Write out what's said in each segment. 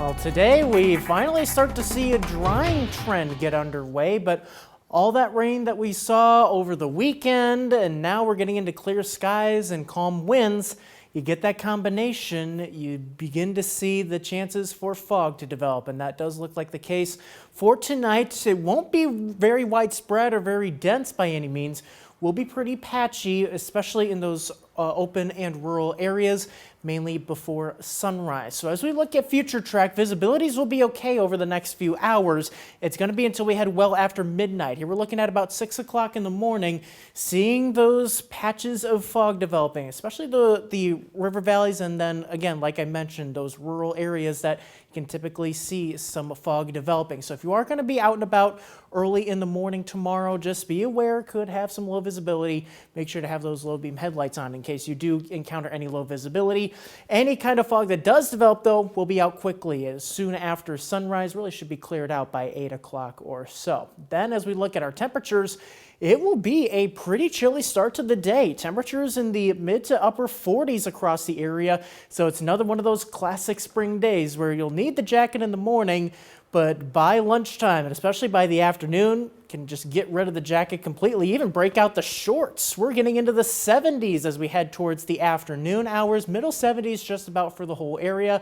Well, today we finally start to see a drying trend get underway, but all that rain that we saw over the weekend, and now we're getting into clear skies and calm winds, you get that combination, you begin to see the chances for fog to develop, and that does look like the case for tonight. It won't be very widespread or very dense by any means. Will be pretty patchy, especially in those open and rural areas, mainly before sunrise. So as we look at future track, visibilities will be okay over the next few hours. It's going to be until we head well after midnight. Here we're looking at about 6 o'clock in the morning, seeing those patches of fog developing, especially the river valleys, and then again, like I mentioned, those rural areas that you can typically see some fog developing. So if you are going to be out and about early in the morning tomorrow, just be aware, could have some low visibility. Make sure to have those low beam headlights on in case you do encounter any low visibility. Any kind of fog that does develop, though, will be out quickly as soon after sunrise. Really should be cleared out by 8 o'clock or so. Then as we look at our temperatures, it will be a pretty chilly start to the day. Temperatures in the mid to upper 40s across the area. So it's another one of those classic spring days where you'll need the jacket in the morning, but by lunchtime, and especially by the afternoon, can just get rid of the jacket completely, even break out the shorts. We're getting into the 70s as we head towards the afternoon hours, middle 70s just about for the whole area.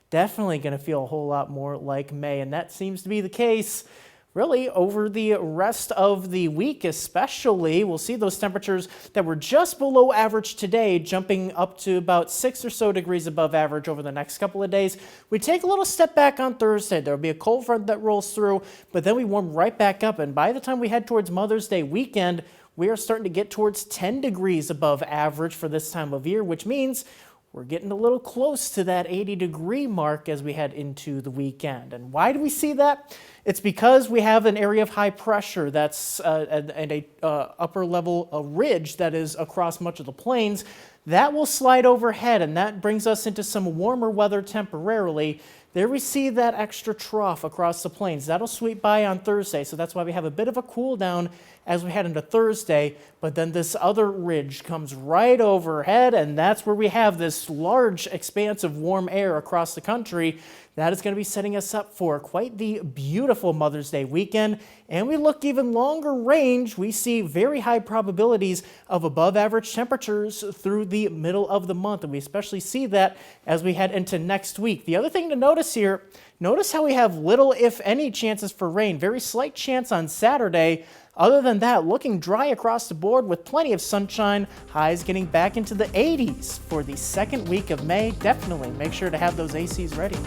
Definitely going to feel a whole lot more like May, and that seems to be the case really over the rest of the week especially. We'll see those temperatures that were just below average today jumping up to about 6 or so degrees above average over the next couple of days. We take a little step back on Thursday. There'll be a cold front that rolls through, but then we warm right back up, and by the time we head towards Mother's Day weekend, we are starting to get towards 10 degrees above average for this time of year, which means we're getting a little close to that 80-degree mark as we head into the weekend. And why do we see that? It's because we have an area of high pressure that's and a upper level ridge that is across much of the plains. That will slide overhead, and that brings us into some warmer weather temporarily. There we see that extra trough across the plains. That'll sweep by on Thursday, so that's why we have a bit of a cool down as we head into Thursday. But then this other ridge comes right overhead, and that's where we have this large expanse of warm air across the country. That is going to be setting us up for quite the beautiful Mother's Day weekend. And we look even longer range. We see very high probabilities of above average temperatures through the middle of the month. And we especially see that as we head into next week. The other thing to notice here, notice how we have little, if any, chances for rain. Very slight chance on Saturday. Other than that, looking dry across the board with plenty of sunshine. Highs getting back into the 80s for the second week of May. Definitely make sure to have those ACs ready.